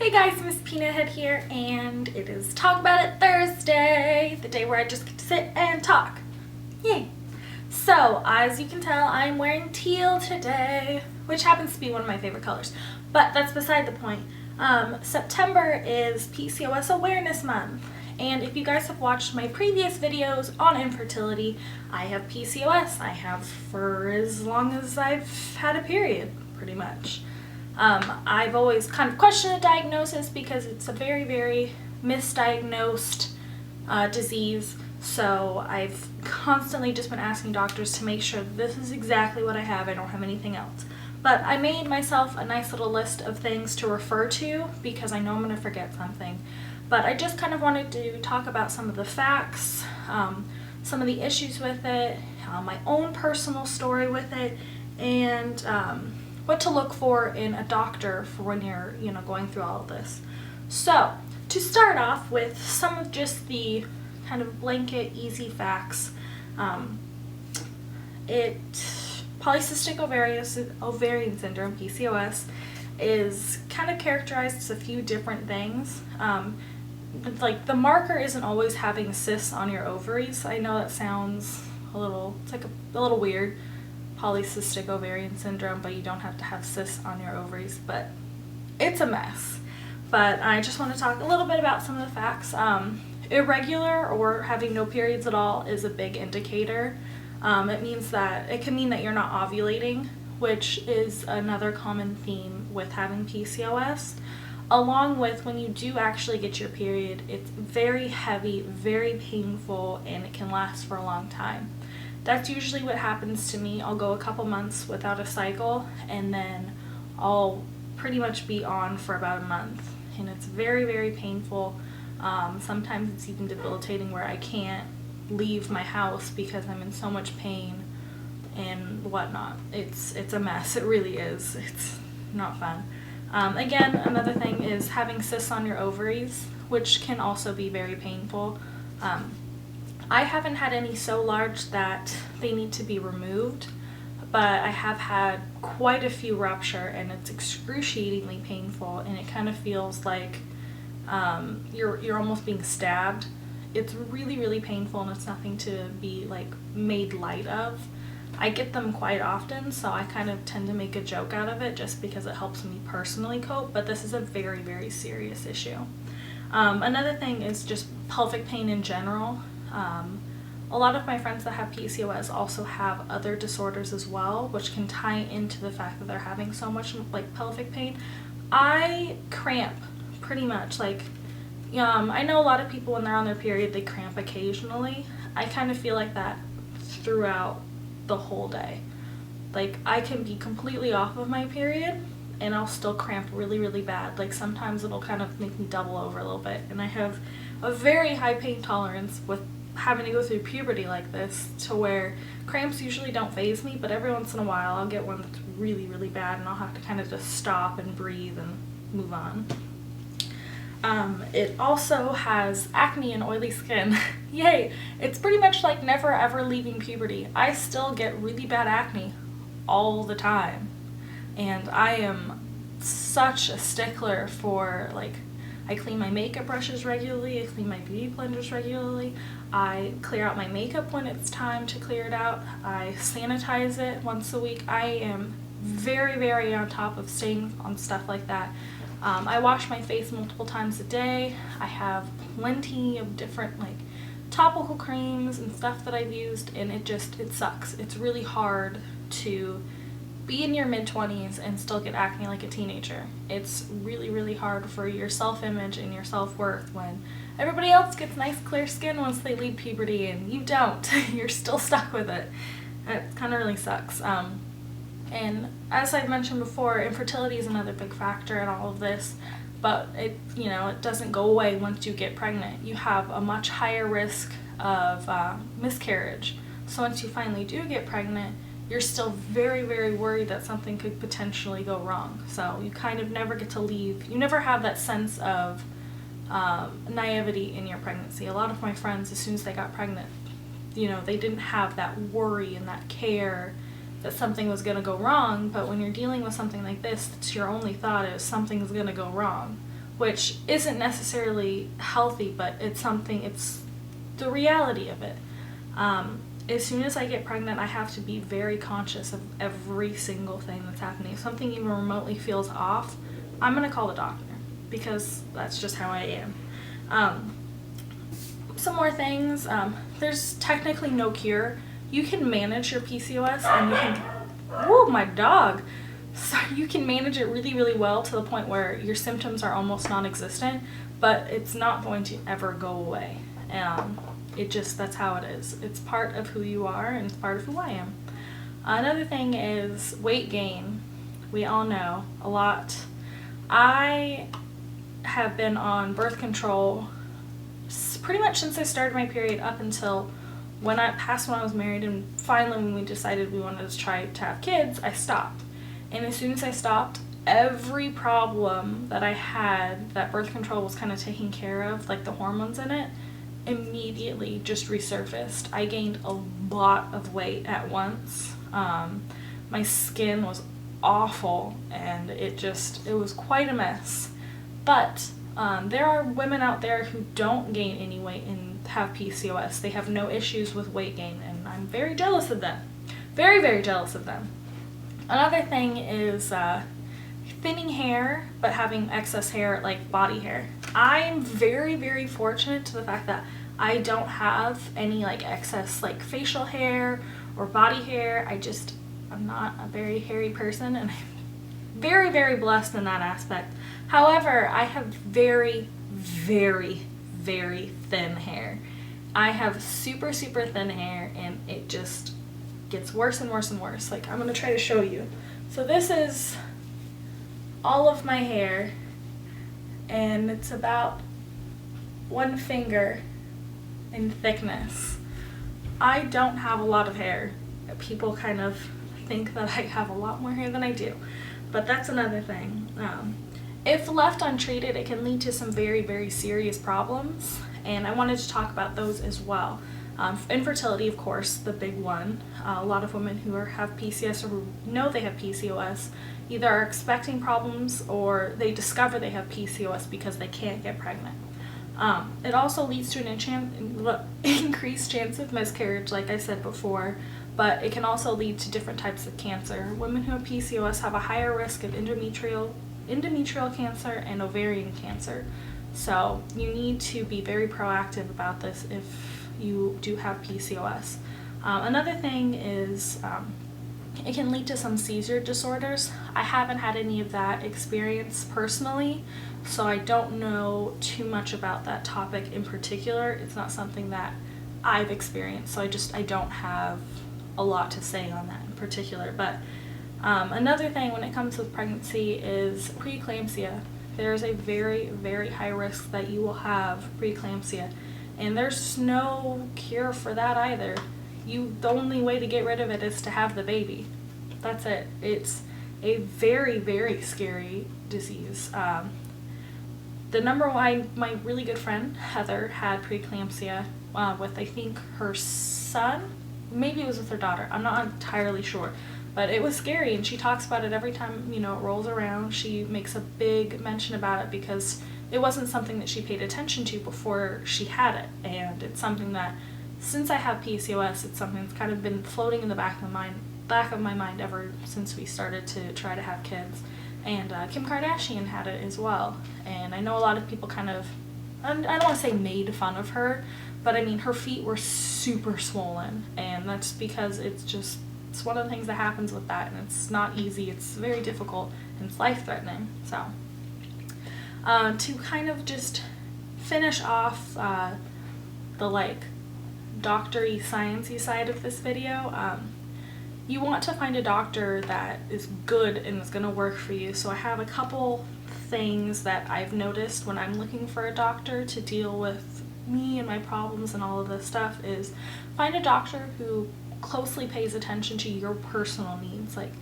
Hey guys, Miss Peanut Head here, and it is Talk About It Thursday, the day where I just get to sit and talk. Yay! So, as you can tell, I'm wearing teal today, which happens to be one of my favorite colors, but that's beside the point. September is PCOS Awareness Month, and if you guys have watched my previous videos on infertility, I have PCOS. I have for as long as I've had a period, pretty much. I've always kind of questioned the diagnosis because it's a very, very misdiagnosed disease. So I've constantly just been asking doctors to make sure that this is exactly what I have. I don't have anything else. But I made myself a nice little list of things to refer to because I know I'm going to forget something. But I just kind of wanted to talk about some of the facts, some of the issues with it, my own personal story with it, and what to look for in a doctor for when you're, going through all of this. So, to start off with some of just the kind of blanket, easy facts, polycystic ovarian syndrome, PCOS, is kind of characterized as a few different things. Like, the marker isn't always having cysts on your ovaries. I know that sounds a little weird, polycystic ovarian syndrome, but you don't have to have cysts on your ovaries, but it's a mess. But I just want to talk a little bit about some of the facts. Irregular or having no periods at all is a big indicator. It can mean that you're not ovulating, which is another common theme with having PCOS. Along with when you do actually get your period, it's very heavy, very painful, and it can last for a long time. That's usually what happens to me. I'll go a couple months without a cycle, and then I'll pretty much be on for about a month. And it's very, very painful. Sometimes it's even debilitating where I can't leave my house because I'm in so much pain and whatnot. It's a mess. It really is. It's not fun. Again, another thing is having cysts on your ovaries, which can also be very painful. I haven't had any so large that they need to be removed, but I have had quite a few rupture, and it's excruciatingly painful, and it kind of feels like you're almost being stabbed. It's really, really painful, and it's nothing to be made light of. I get them quite often, so I kind of tend to make a joke out of it just because it helps me personally cope, but this is a very, very serious issue. Another thing is just pelvic pain in general. A lot of my friends that have PCOS also have other disorders as well, which can tie into the fact that they're having so much pelvic pain. I cramp pretty much. I know a lot of people when they're on their period, they cramp occasionally. I kind of feel like that throughout the whole day. I can be completely off of my period and I'll still cramp really, really bad. Sometimes it'll kind of make me double over a little bit, and I have a very high pain tolerance with having to go through puberty like this, to where cramps usually don't faze me, but every once in a while I'll get one that's really, really bad, and I'll have to kind of just stop and breathe and move on. It also has acne and oily skin. Yay! It's pretty much like never ever leaving puberty. I still get really bad acne all the time, and I am such a stickler for I clean my makeup brushes regularly, I clean my beauty blenders regularly, I clear out my makeup when it's time to clear it out, I sanitize it once a week. I am very, very on top of staying on stuff like that. I wash my face multiple times a day. I have plenty of different topical creams and stuff that I've used, and it sucks. It's really hard to be in your mid-20s and still get acne like a teenager. It's really, really hard for your self-image and your self-worth when everybody else gets nice clear skin once they leave puberty and you don't. You're still stuck with it. It kind of really sucks. And as I've mentioned before, infertility is another big factor in all of this, but it doesn't go away once you get pregnant. You have a much higher risk of miscarriage. So once you finally do get pregnant, you're still very, very worried that something could potentially go wrong. So you kind of never get to leave. You never have that sense of naivety in your pregnancy. A lot of my friends, as soon as they got pregnant, they didn't have that worry and that care that something was going to go wrong, but when you're dealing with something like this, it's your only thought is something's going to go wrong, which isn't necessarily healthy, but it's the reality of it. As soon as I get pregnant, I have to be very conscious of every single thing that's happening. If something even remotely feels off, I'm going to call the doctor, because that's just how I am. Some more things. There's technically no cure. You can manage your PCOS, and you can... Whoa, my dog! So you can manage it really, really well to the point where your symptoms are almost non-existent, but it's not going to ever go away. That's how it is. It's part of who you are, and it's part of who I am. Another thing is weight gain. We all know a lot. I have been on birth control pretty much since I started my period up until when I was married, and finally when we decided we wanted to try to have kids, I stopped. And as soon as I stopped, every problem that I had that birth control was kind of taking care of, like the hormones in it, immediately just resurfaced. I gained a lot of weight at once. My skin was awful, and it was quite a mess. But there are women out there who don't gain any weight and have PCOS. They have no issues with weight gain, and I'm very jealous of them. Very, very jealous of them. Another thing is thinning hair, but having excess hair, like body hair. I am very, very fortunate to the fact that I don't have any like excess like facial hair or body hair. I'm not a very hairy person, and I'm very, very blessed in that aspect. However, I have very, very, very thin hair. I have super, super thin hair, and it just gets worse and worse and worse. Like, I'm going to try to show you. So this is all of my hair, and it's about 1 finger in thickness. I don't have a lot of hair. People kind of think that I have a lot more hair than I do, but that's another thing. If left untreated, it can lead to some very, very serious problems, and I wanted to talk about those as well. Infertility, of course, the big one. A lot of women who have PCOS or who know they have PCOS either are expecting problems or they discover they have PCOS because they can't get pregnant. It also leads to an increased chance of miscarriage, like I said before, but it can also lead to different types of cancer. Women who have PCOS have a higher risk of endometrial cancer and ovarian cancer. So you need to be very proactive about this if you do have PCOS. Another thing is it can lead to some seizure disorders. I haven't had any of that experience personally, so I don't know too much about that topic in particular. It's not something that I've experienced, so I don't have a lot to say on that in particular. But another thing when it comes with pregnancy is preeclampsia. There's a very, very high risk that you will have preeclampsia, and there's no cure for that either. The only way to get rid of it is to have the baby. That's it. It's a very, very scary disease. My really good friend Heather had preeclampsia with, I think, her son. Maybe it was with her daughter. I'm not entirely sure. But it was scary, and she talks about it every time, it rolls around. She makes a big mention about it because it wasn't something that she paid attention to before she had it. And it's something that, since I have PCOS, it's something that's kind of been floating in the back of my mind ever since we started to try to have kids. And Kim Kardashian had it as well. And I know a lot of people kind of, I don't want to say made fun of her, but I mean, her feet were super swollen. And that's because it's one of the things that happens with that, and it's not easy. It's very difficult, and it's life-threatening. So, to kind of just finish off the doctor-y, science-y side of this video, you want to find a doctor that is good and is going to work for you. So I have a couple things that I've noticed when I'm looking for a doctor to deal with me and my problems and all of this stuff is find a doctor who closely pays attention to your personal needs. Like,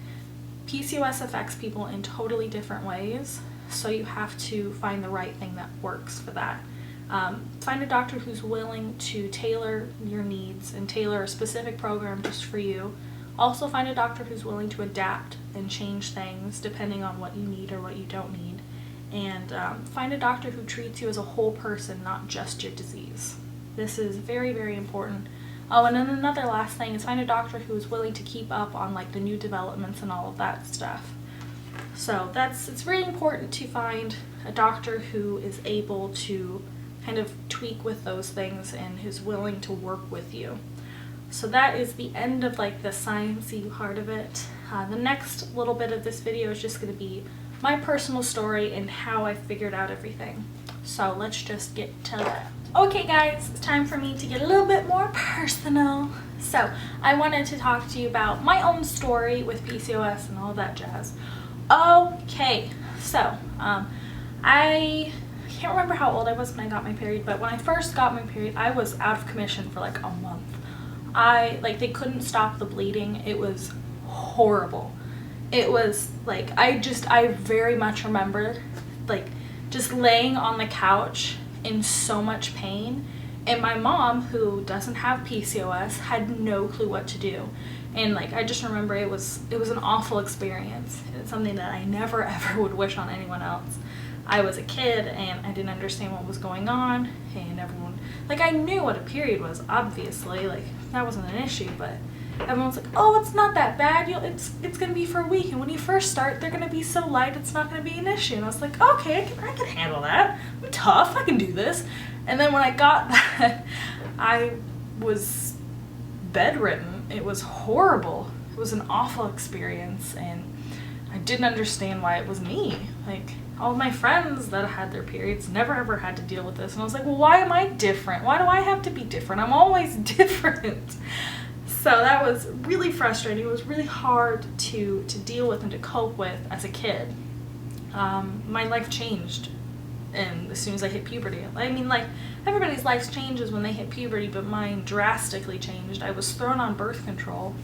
PCOS affects people in totally different ways, so you have to find the right thing that works for that. Find a doctor who's willing to tailor your needs and tailor a specific program just for you. Also find a doctor who's willing to adapt and change things depending on what you need or what you don't need. and find a doctor who treats you as a whole person, not just your disease. This is very, very important. Oh, and then another last thing is find a doctor who is willing to keep up on like the new developments and all of that stuff. So it's really important to find a doctor who is able to kind of tweak with those things and who's willing to work with you. So that is the end of like the sciencey part of it. The next little bit of this video is just going to be my personal story and how I figured out everything. So let's just get to that. Okay guys, it's time for me to get a little bit more personal. So I wanted to talk to you about my own story with PCOS and all that jazz. Okay, so I can't remember how old I was when I got my period, but when I first got my period, I was out of commission for like a month. They couldn't stop the bleeding. It was horrible. It was like, I very much remember like just laying on the couch in so much pain, and my mom, who doesn't have PCOS, had no clue what to do. And like I just remember it was an awful experience. It's something that I never ever would wish on anyone else. I was a kid and I didn't understand what was going on, and everyone, like, I knew what a period was, obviously, like that wasn't an issue, but everyone's like, oh, it's not that bad, it's gonna be for a week, and when you first start they're gonna be so light it's not gonna be an issue. And I was like, okay, I can handle that, I'm tough, I can do this. And then when I got that, I was bedridden. It was horrible. It was an awful experience, and I didn't understand why it was me. Like, all of my friends that had their periods never ever had to deal with this, and I was like, well, why am I different? Why do I have to be different? I'm always different. So that was really frustrating. It was really hard to deal with and to cope with as a kid. My life changed, and as soon as I hit puberty. I mean, like, everybody's life changes when they hit puberty, but mine drastically changed. I was thrown on birth control.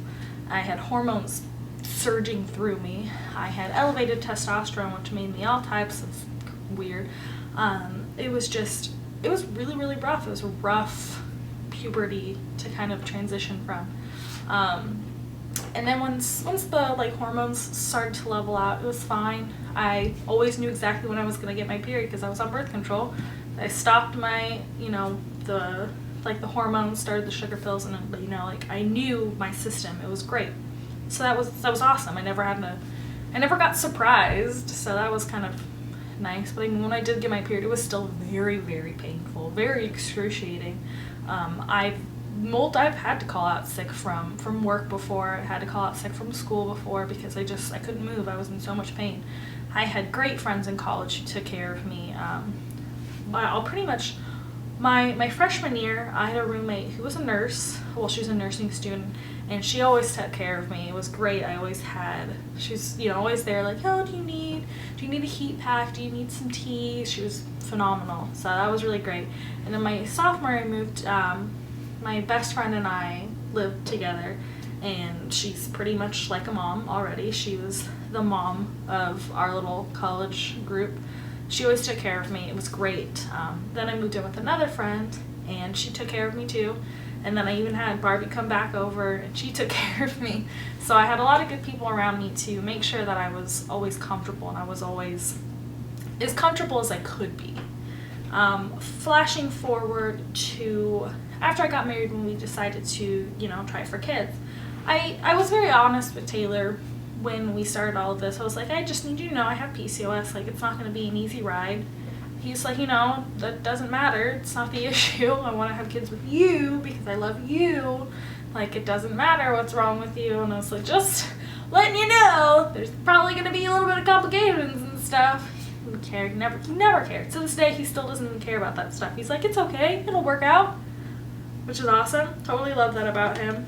I had hormones surging through me. I had elevated testosterone, which made me all types of weird. It was really, really rough. It was a rough puberty to kind of transition from. And then once the like hormones started to level out, it was fine. I always knew exactly when I was gonna get my period because I was on birth control. I stopped my, the hormones, started the sugar pills, and like I knew my system. It was great. So that was awesome. I never got surprised, so that was kind of nice. But I mean, when I did get my period, it was still very, very painful, very excruciating. I've had to call out sick from work before. I had to call out sick from school before because I couldn't move. I was in so much pain. I had great friends in college who took care of me. My freshman year, I had a roommate who was a nurse. Well, she was a nursing student, and she always took care of me. It was great. She's always there, like, oh, do you need a heat pack? Do you need some tea? She was phenomenal. So that was really great. And then my sophomore year, I moved. My best friend and I lived together, and she's pretty much like a mom already. She was the mom of our little college group. She always took care of me. It was great. Then I moved in with another friend, and she took care of me too. And then I even had Barbie come back over, and she took care of me. So I had a lot of good people around me to make sure that I was always comfortable, and I was always as comfortable as I could be. Flashing forward to after I got married, when we decided to, try for kids, I was very honest with Taylor when we started all of this. I was like, I just need you to know I have PCOS. Like, it's not going to be an easy ride. He's like, that doesn't matter. It's not the issue. I want to have kids with you because I love you. Like, it doesn't matter what's wrong with you. And I was like, just letting you know, there's probably going to be a little bit of complications and stuff. He didn't care. He never cared. To this day, he still doesn't even care about that stuff. He's like, it's okay. It'll work out. Which is awesome. Totally love that about him.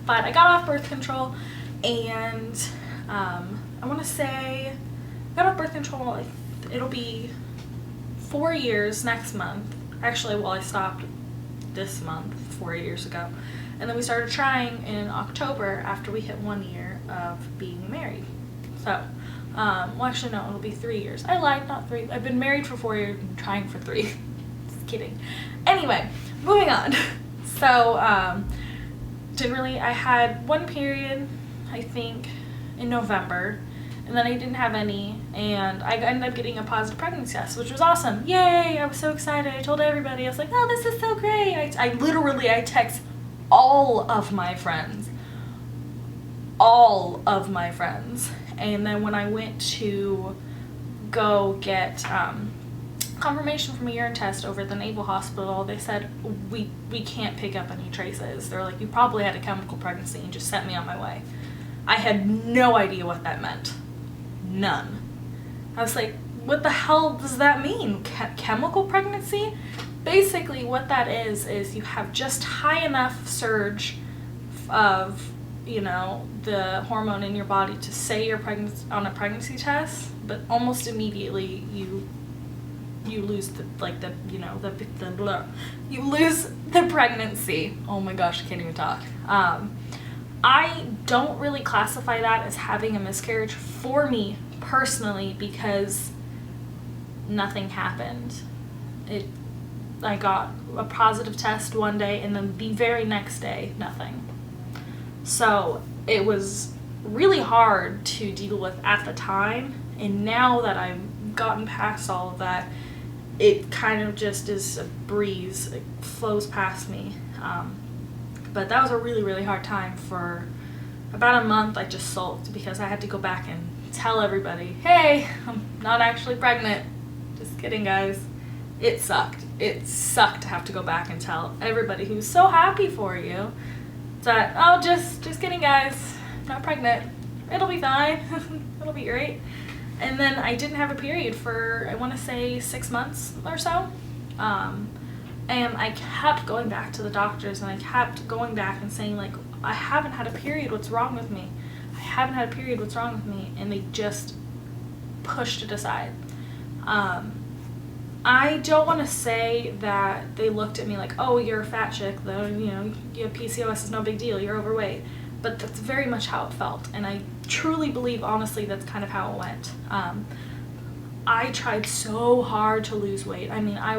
But I got off birth control, and I want to say I got off birth control. It'll be 4 years next month. Actually, I stopped this month 4 years ago, and then we started trying in October after we hit 1 year of being married. So, actually no, it'll be 3 years. I lied, not 3. I've been married for 4 years and trying for 3. Just kidding. Anyway. Moving on. So, I had one period, I think, in November, And then I didn't have any, and I ended up getting a positive pregnancy test, which was awesome. Yay! I was so excited. I told everybody. I was like, oh, this is so great. I text all of my friends. All of my friends. And then when I went to go get confirmation from a urine test over at the Naval Hospital, they said, we can't pick up any traces. They're like, you probably had a chemical pregnancy, and just sent me on my way. I had no idea what that meant. None. I was like, what the hell does that mean? Chemical pregnancy? Basically what that is you have just high enough surge of, the hormone in your body to say you're pregnant on a pregnancy test, but almost immediately you lose you lose the pregnancy. Oh my gosh, I can't even talk. I don't really classify that as having a miscarriage for me personally, because nothing happened. I got a positive test one day, and then the very next day, nothing. So it was really hard to deal with at the time, and now that I've gotten past all of that, it kind of just is a breeze. It flows past me. But that was a really, really hard time. For about a month, I just sulked because I had to go back and tell everybody, hey, I'm not actually pregnant. Just kidding, guys. It sucked. It sucked to have to go back and tell everybody who was so happy for you that, oh, just kidding, guys. I'm not pregnant. It'll be fine. It'll be great. And then I didn't have a period for, I want to say, 6 months or so. And I kept going back to the doctors, and I kept going back and saying, like, I haven't had a period. What's wrong with me? I haven't had a period. What's wrong with me? And they just pushed it aside. I don't want to say that they looked at me like, oh, you're a fat chick, though, you have PCOS, is no big deal, you're overweight. But that's very much how it felt. And I truly believe, honestly, that's kind of how it went. I tried so hard to lose weight. I mean, I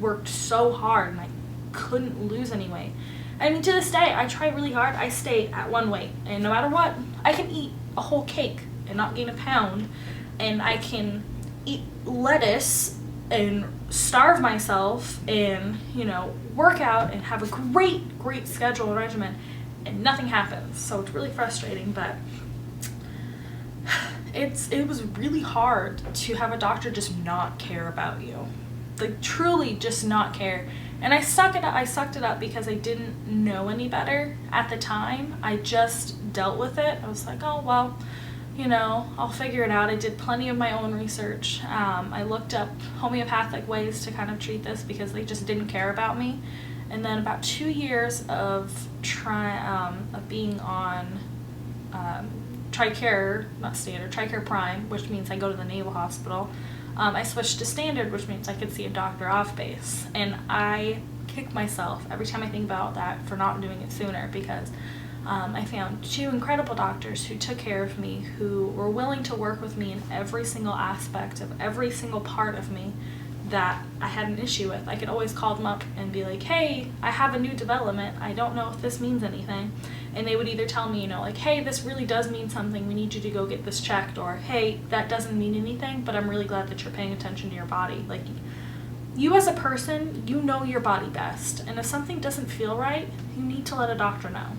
worked so hard, and I couldn't lose any weight. I mean, to this day, I try really hard. I stay at one weight, and no matter what, I can eat a whole cake and not gain a pound, and I can eat lettuce and starve myself and, work out and have a great schedule and regimen, and nothing happens. So it's really frustrating, but it was really hard to have a doctor just not care about you. Like, truly just not care. And I sucked it up because I didn't know any better at the time. I just dealt with it. I was like, oh, well, I'll figure it out. I did plenty of my own research. I looked up homeopathic ways to kind of treat this because they just didn't care about me. And then about 2 years of being on TRICARE, not standard, TRICARE Prime, which means I go to the Naval Hospital. I switched to standard, which means I could see a doctor off base. And I kick myself every time I think about that for not doing it sooner, because I found 2 incredible doctors who took care of me, who were willing to work with me in every single aspect of every single part of me that I had an issue with. I could always call them up and be like, hey, I have a new development. I don't know if this means anything. And they would either tell me, like, hey, this really does mean something. We need you to go get this checked. Or, hey, that doesn't mean anything, but I'm really glad that you're paying attention to your body. Like, you as a person, you know your body best. And if something doesn't feel right, you need to let a doctor know.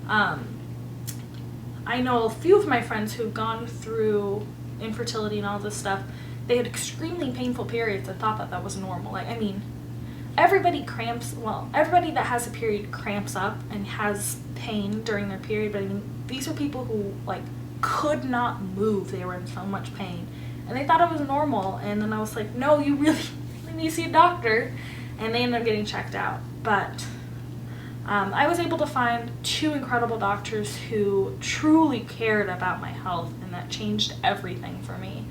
I know a few of my friends who've gone through infertility and all this stuff. They had extremely painful periods and thought that that was normal. Like, I mean, everybody that has a period cramps up and has pain during their period, but I mean, these were people who, like, could not move. They were in so much pain, and they thought it was normal. And then I was like, no, you really need to see a doctor. And they ended up getting checked out. But I was able to find 2 incredible doctors who truly cared about my health, and that changed everything for me.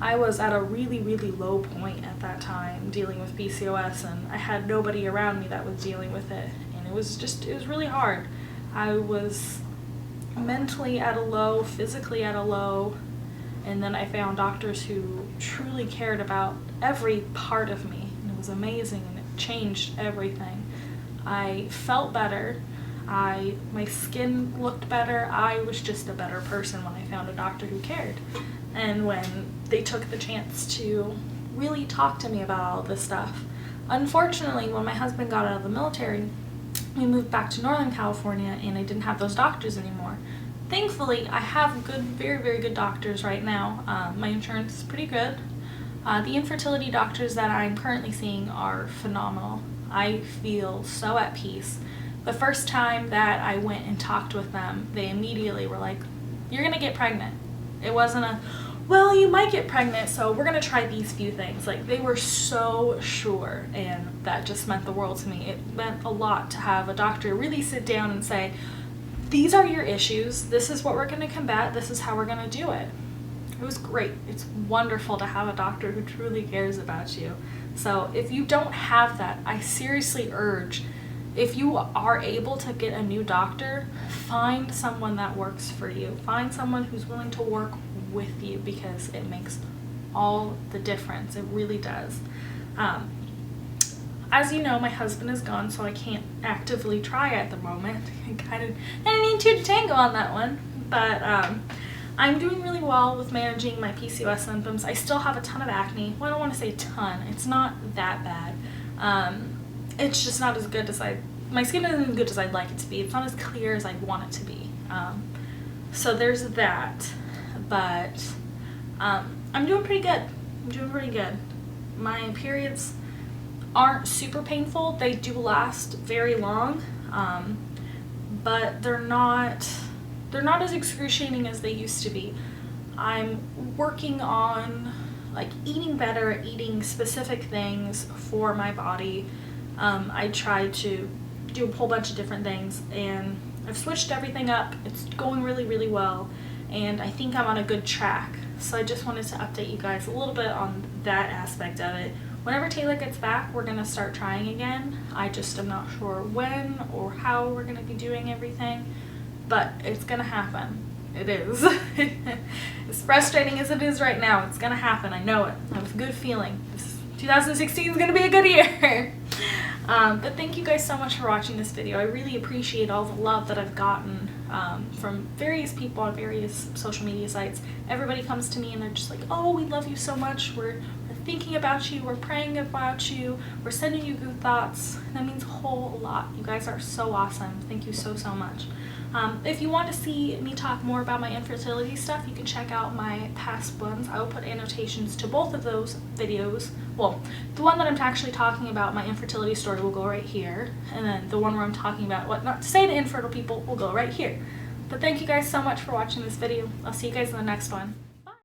I was at a really, really low point at that time dealing with PCOS, and I had nobody around me that was dealing with it, and it was really hard. I was mentally at a low, physically at a low, and then I found doctors who truly cared about every part of me, and it was amazing, and it changed everything. I felt better. My skin looked better. I was just a better person when I found a doctor who cared. And when they took the chance to really talk to me about all this stuff. Unfortunately, when my husband got out of the military, we moved back to Northern California and I didn't have those doctors anymore. Thankfully, I have good, very, very good doctors right now. My insurance is pretty good. The infertility doctors that I'm currently seeing are phenomenal. I feel so at peace. The first time that I went and talked with them, they immediately were like, "You're gonna get pregnant." It wasn't a, "Well, you might get pregnant, so we're gonna try these few things." Like, they were so sure, and that just meant the world to me. It meant a lot to have a doctor really sit down and say, "These are your issues, this is what we're gonna combat, this is how we're gonna do it." It was great. It's wonderful to have a doctor who truly cares about you. So if you don't have that, I seriously urge, if you are able to get a new doctor, find someone that works for you. Find someone who's willing to work with you, because it makes all the difference. It really does. As you know, my husband is gone, so I can't actively try at the moment. I need two to tango on that one. But I'm doing really well with managing my PCOS symptoms. I still have a ton of acne. Well, I don't want to say ton. It's not that bad. It's just not as good as my skin isn't as good as I'd like it to be. It's not as clear as I want it to be. So there's that. But I'm doing pretty good. I'm doing pretty good. My periods aren't super painful. They do last very long, but they're not as excruciating as they used to be. I'm working on like eating better, eating specific things for my body. I tried to do a whole bunch of different things, and I've switched everything up. It's going really, really well, and I think I'm on a good track. So I just wanted to update you guys a little bit on that aspect of it. Whenever Taylor gets back, we're gonna start trying again. I just am not sure when or how we're gonna be doing everything, but it's gonna happen. It is. As frustrating as it is right now, it's gonna happen. I know it. I have a good feeling. 2016 is gonna be a good year. But thank you guys so much for watching this video. I really appreciate all the love that I've gotten from various people on various social media sites. Everybody comes to me and they're just like, "Oh, we love you so much. We're thinking about you. We're praying about you. We're sending you good thoughts." That means a whole lot. You guys are so awesome. Thank you so, so much. If you want to see me talk more about my infertility stuff, you can check out my past ones. I will put annotations to both of those videos. Well, the one that I'm actually talking about, my infertility story, will go right here. And then the one where I'm talking about what not to say to infertile people will go right here. But thank you guys so much for watching this video. I'll see you guys in the next one.